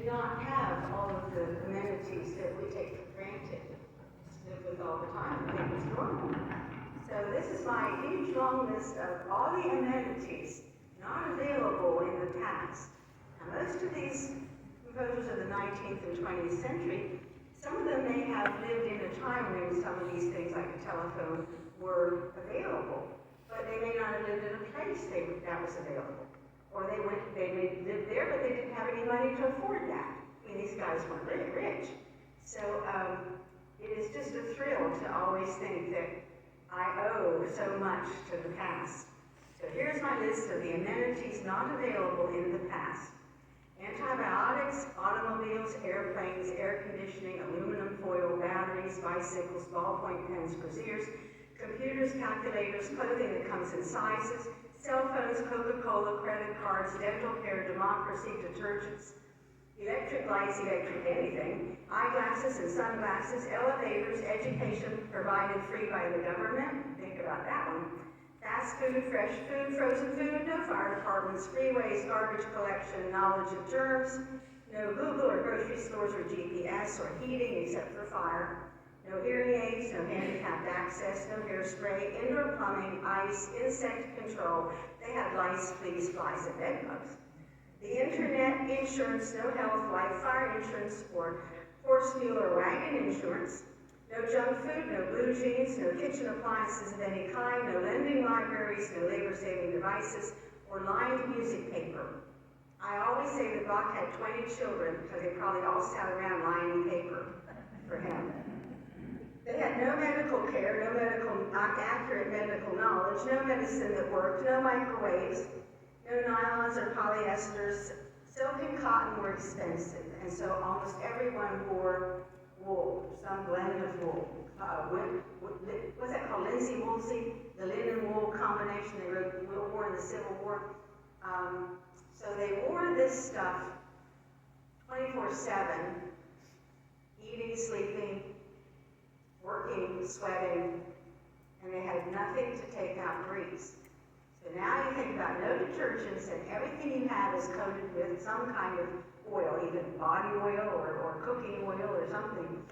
did not have all of the amenities that we take for granted. Live with all the time, I think it's normal. So this is my huge long list of all the amenities not available in the past. Now most of these composers of the 19th and 20th century, some of them may have lived in a time when some of these things like the telephone were available, but they may not have lived in a place that was available. Or they may live there, but they didn't have any money to afford that. I mean, these guys weren't really rich. So it is just a thrill to always think that I owe so much to the past. So here's my list of the amenities not available in the past. Antibiotics, automobiles, airplanes, air conditioning, aluminum foil, batteries, bicycles, ballpoint pens, brassieres, computers, calculators, clothing that comes in sizes, cell phones, Coca-Cola, credit cards, dental care, democracy, detergents, electric lights, electric anything, eyeglasses and sunglasses, elevators, education provided free by the government. Think about that one. Fast food, fresh food, frozen food, no fire departments, freeways, garbage collection, knowledge of germs, no Google or grocery stores or GPS or heating except for fire, no hearing aids, no handicapped access, no hairspray, indoor plumbing, ice, insect control. They had lice, fleas, flies, and bedbugs. The internet, insurance, no health, life, fire insurance, or horse, mule, or wagon insurance. No junk food, no blue jeans, no kitchen appliances of any kind, no lending libraries, no labor-saving devices, or lined music paper. I always say that Bach had 20 children because they probably all sat around lining paper for him. They had no medical care, no accurate medical knowledge, no medicine that worked, no microwaves, no nylons or polyesters. Silk and cotton were expensive, and so almost everyone wore wool, some blend of wool. What's that called? Linsey woolsey, the linen wool combination they wore in the Civil War. So they wore this stuff 24/7, eating, sleeping, working, sweating, and they had nothing to take out grease. So now you think about no detergents, and everything you have is coated with some kind of oil, either body oil or cooking oil or something.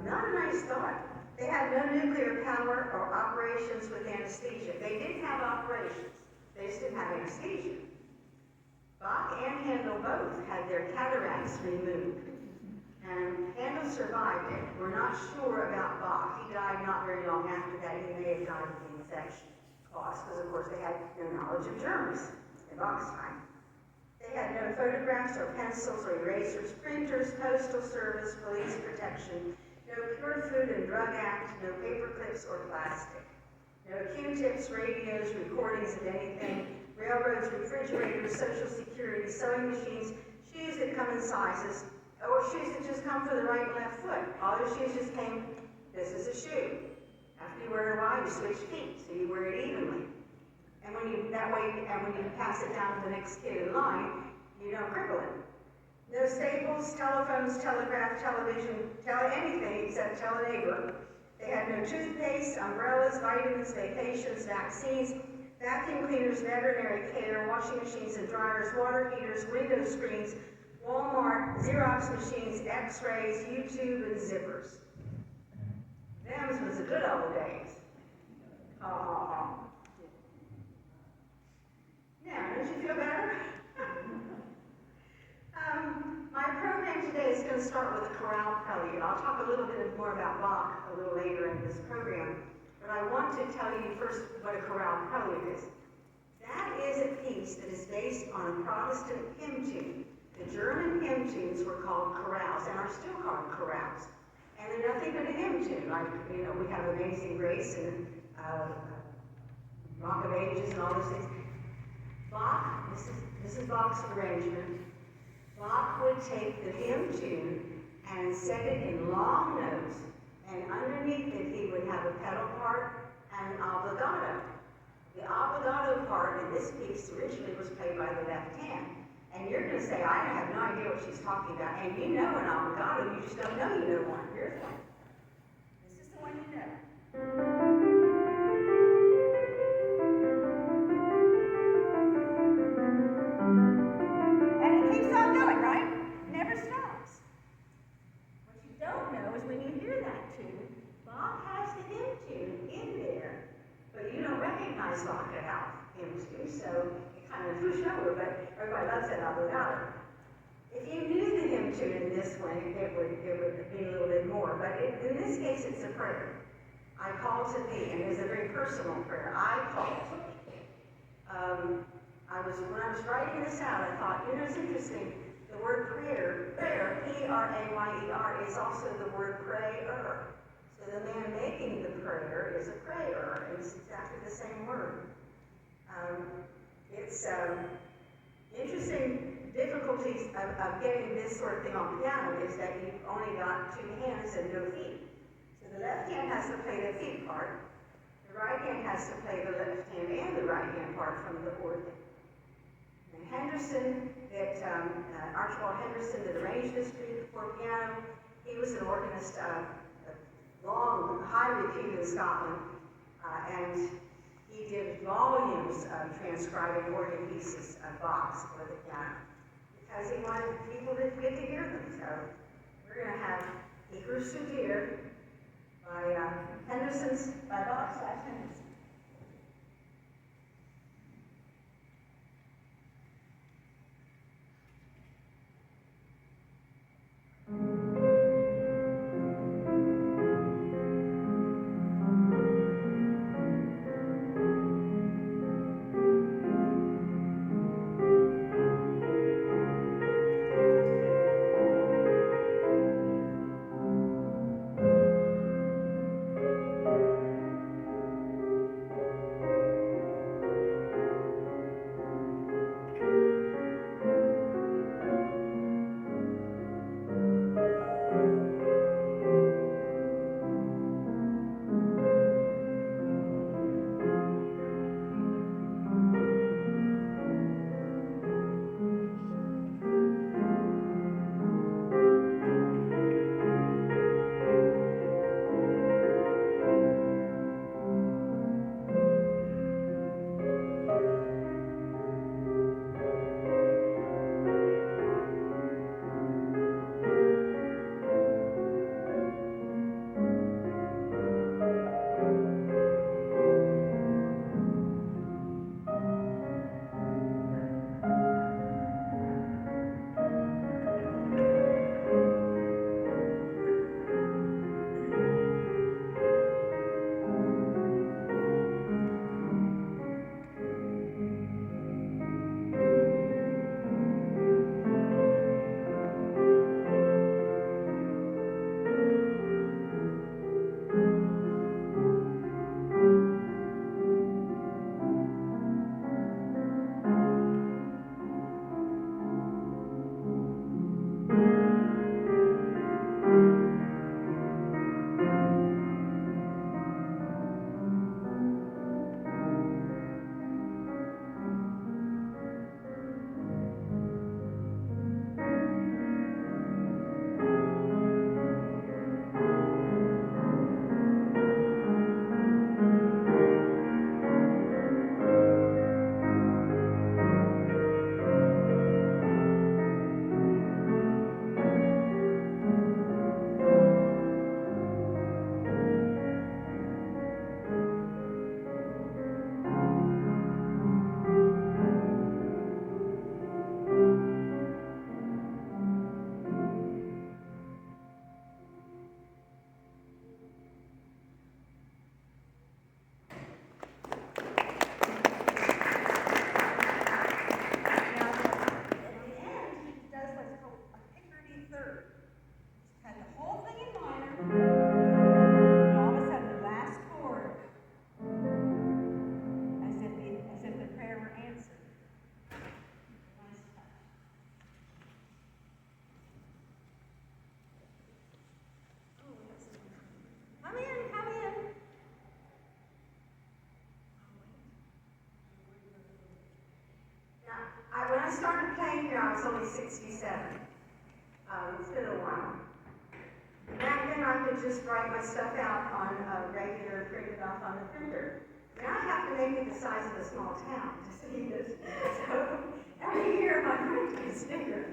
Not a nice thought. They had no nuclear power or operations with anesthesia. They did have operations. They just didn't have anesthesia. Bach and Handel both had their cataracts removed. And Handel survived it. We're not sure about Bach. He died not very long after that. He may have died of the infection caused, because of course they had no knowledge of germs in Bach's time. They had no photographs or pencils or erasers, printers, postal service, police protection, no Pure Food and Drug Act, no paper clips or plastic, no Q-tips, radios, recordings of anything, railroads, refrigerators, social security, sewing machines, shoes that come in sizes, or shoes that just come for the right and left foot. All their shoes just came, this is a shoe. After you wear it a while, you switch feet, so you wear it evenly. And when you pass it down to the next kid in line, you don't cripple it. No staples, telephones, telegraph, television, anything except tell a neighbor. They had no toothpaste, umbrellas, vitamins, vacations, vaccines, vacuum cleaners, veterinary care, washing machines and dryers, water heaters, window screens, Walmart, Xerox machines, X-rays, YouTube, and zippers. Them's was the good old days. Now, don't you feel better? My program today is going to start with a chorale prelude. I'll talk a little bit more about Bach a little later in this program, but I want to tell you first what a chorale prelude is. That is a piece that is based on a Protestant hymn tune. The German hymn tunes were called chorales and are still called chorales. And they're nothing but a hymn tune. Like, we have Amazing Grace and Rock of Ages and all those things. Bach, this is Bach's arrangement. Bach would take the hymn tune and set it in long notes, and underneath it he would have a pedal part and an obligato. The obligato part in this piece originally was played by the left hand. And you're going to say, I have no idea what she's talking about. And you know an obligato, you just don't know you know one. Here's one. This is the one you know. And it keeps on going, right? about it. If you knew the hymn tune in this one, it would be a little bit more. But in this case, it's a prayer. I call to thee, and it's a very personal prayer. I call to thee. When I was writing this out, I thought, it's interesting. The word prayer, P-R-A-Y-E-R, is also the word prayer. So the man making the prayer is a prayer, and it's exactly the same word. It's interesting difficulties of getting this sort of thing on piano is that you've only got two hands and no feet. So the left hand has to play the feet part. The right hand has to play the left hand and the right hand part from the organ. And Henderson, Archibald Henderson, that arranged this for piano, he was an organist, long, high repute in Scotland, and he did volumes of transcribing organ pieces of Bach's for the piano because he wanted people to get to hear them. So we're going to have Ich Grüße dir by Bach / Henderson. started playing here, I was only 67. It's been a while. Back then, I could just write my stuff out on a regular, printed off on the printer. Now I have to make it the size of a small town to see this. So every year, my print gets bigger.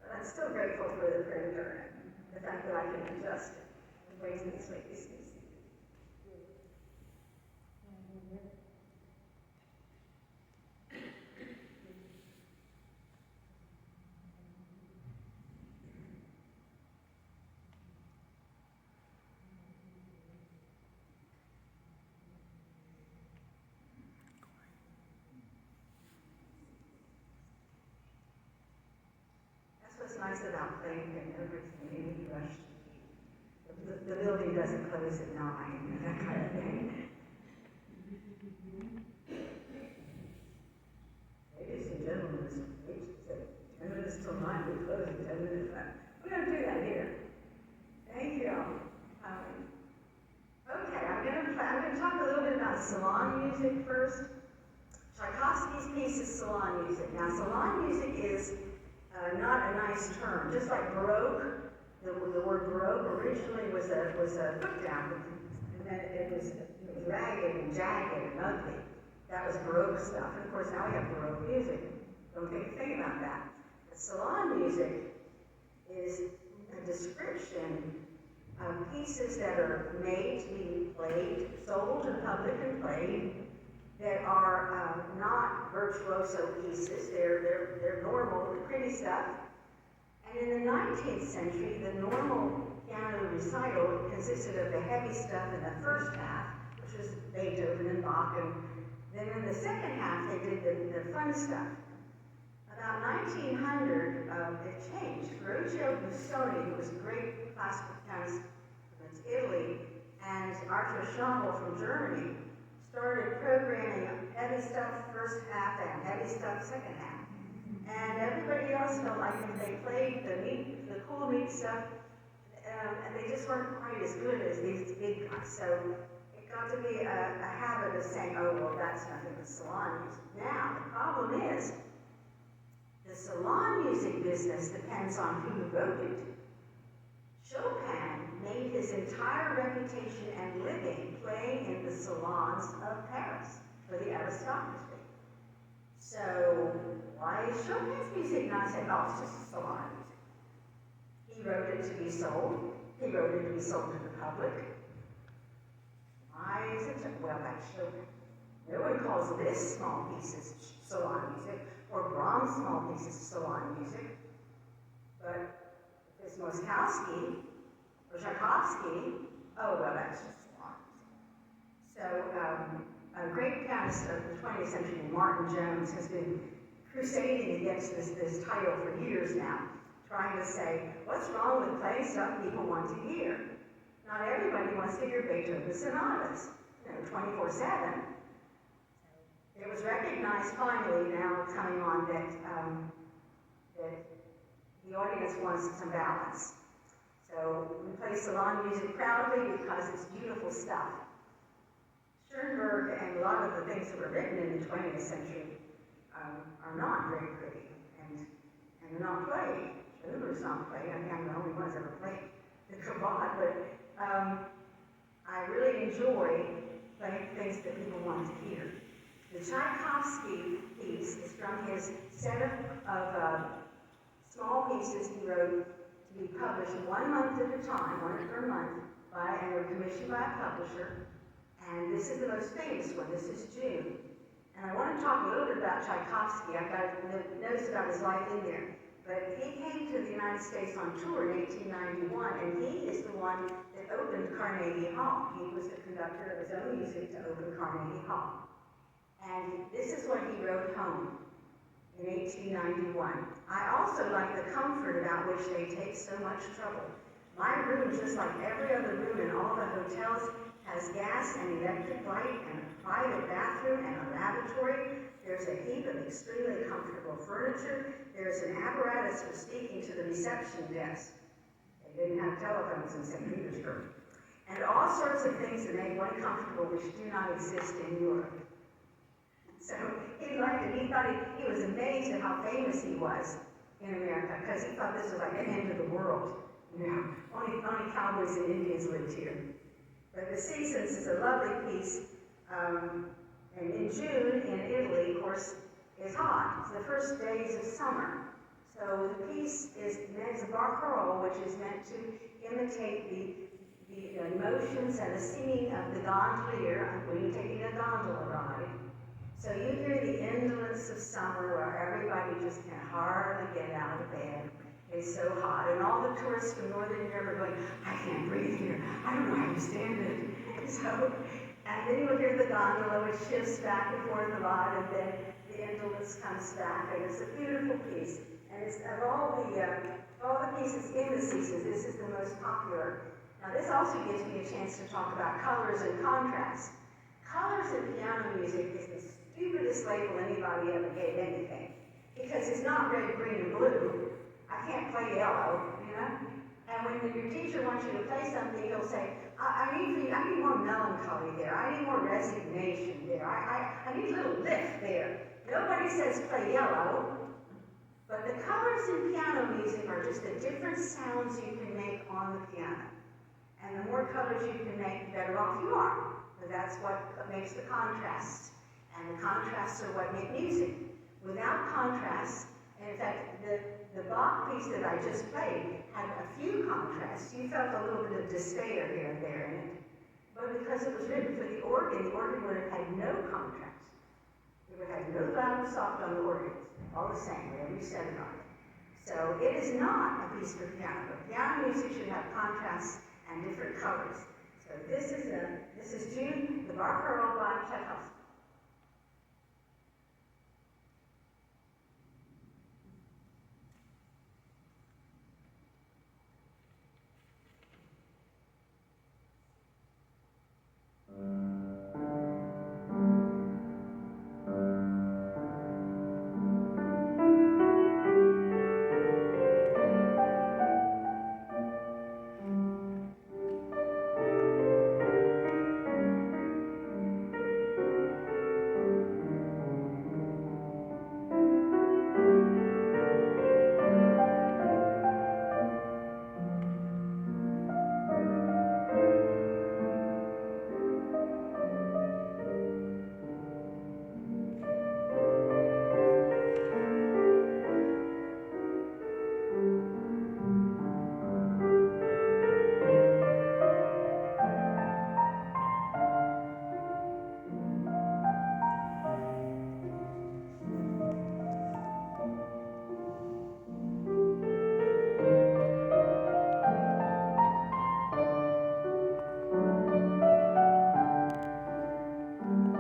But I'm still grateful for the printer and the fact that I can adjust it in ways that make this easy. nice about playing and everything in any rush. The building doesn't close at 9, that kind of thing. Ladies and gentlemen, it's 10 minutes till 9, we close at 10 minutes. We don't do that here. Thank you. Okay, I'm going to talk a little bit about salon music first. Tchaikovsky's piece is salon music. Now, salon music is not a nice term. Just like Baroque, the word Baroque originally was a put down, and then it was ragged and jagged and ugly. That was Baroque stuff. And of course, now we have Baroque music. Don't think a thing about that. But salon music is a description of pieces that are made to be played, sold to the public and played, that are not virtuoso pieces. They're normal, pretty stuff. And in the 19th century, the normal piano recital consisted of the heavy stuff in the first half, which was Beethoven and Bach, and then in the second half, they did the fun stuff. About 1900, it changed. Ferruccio Busoni, who was a great classical pianist from Italy, and Arthur Schnabel from Germany, started programming heavy stuff first half and heavy stuff second half. And everybody else felt like if they played the cool, neat stuff, and they just weren't quite as good as these big guys. So it got to be a habit of saying, oh, well, that's nothing but salon music. Now, the problem is, the salon music business depends on who wrote it. Chopin made his entire reputation and living playing in the salons of Paris for the aristocracy. So why is Chopin's music not saying, oh, it's just salon music? He wrote it to be sold. He wrote it to be sold to the public. Why is it? Well, that's Chopin. No one calls this small pieces salon music, or Brahms' small pieces salon music. But if it's Moskowski or Tchaikovsky, oh, well, that's just salon music. So, a great pianist of the 20th century, Martin Jones, has been crusading against this title for years now, trying to say, what's wrong with playing stuff people want to hear? Not everybody wants to hear Beethoven's sonatas, 24/7. It was recognized finally, now it's coming on, that the audience wants some balance. So we play salon music proudly because it's beautiful stuff. Schoenberg and a lot of the things that were written in the 20th century are not very pretty, and they're not played. Schoenberg's not played. I think I'm the only one who's ever played the cravat, but I really enjoy playing things that people want to hear. The Tchaikovsky piece is from his set of small pieces he wrote to be published 1 month at a time, one per month, and were commissioned by a publisher. And this is the most famous one. This is June. And I want to talk a little bit about Tchaikovsky. I've got notes about his life in there. But he came to the United States on tour in 1891, and he is the one that opened Carnegie Hall. He was the conductor of his own music to open Carnegie Hall. And this is what he wrote home in 1891. I also like the comfort about which they take so much trouble. My room, just like every other room in all the hotels, has gas and electric light and a private bathroom and a lavatory. There's a heap of extremely comfortable furniture. There's an apparatus for speaking to the reception desk. They didn't have telephones in St. Petersburg. And all sorts of things that make one comfortable which do not exist in Europe. So he liked it. He thought he was amazed at how famous he was in America, because he thought this was like the end of the world. Only cowboys and Indians lived here. But the Seasons is a lovely piece. And in June, in Italy, of course, is hot. It's the first days of summer. So the piece is meant to Barcarolle, which is meant to imitate the emotions and the singing of the gondolier when you're taking a gondola ride. So you hear the indolence of summer where everybody just can hardly get out of bed. It's so hot. And all the tourists from Northern Europe are going, I can't breathe here. I don't know how you stand it. So, and then you'll hear the gondola, which shifts back and forth a lot, and then the indolence comes back, and it's a beautiful piece. And it's of all the all the pieces in the pieces, this is the most popular. Now this also gives me a chance to talk about colors and contrast. Colors in piano music is the stupidest label anybody ever gave anything. Because it's not red, green, and blue. I can't play yellow, you know? And when your teacher wants you to play something, he'll say, I need more melancholy there. I need more resignation there. I need a little lift there. Nobody says play yellow. But the colors in piano music are just the different sounds you can make on the piano. And the more colors you can make, the better off you are. Because that's what makes the contrast. And the contrasts are what make music. Without contrast, and in fact, the Bach piece that I just played had a few contrasts. You felt a little bit of despair here and there in it. But because it was written for the organ would have had no contrast. It would have had no loud and soft on the organs. All the same, whatever you set it on. So it is not a piece for piano. But piano music should have contrasts and different colors. So this is June, the Barcarolle by Tchaikovsky.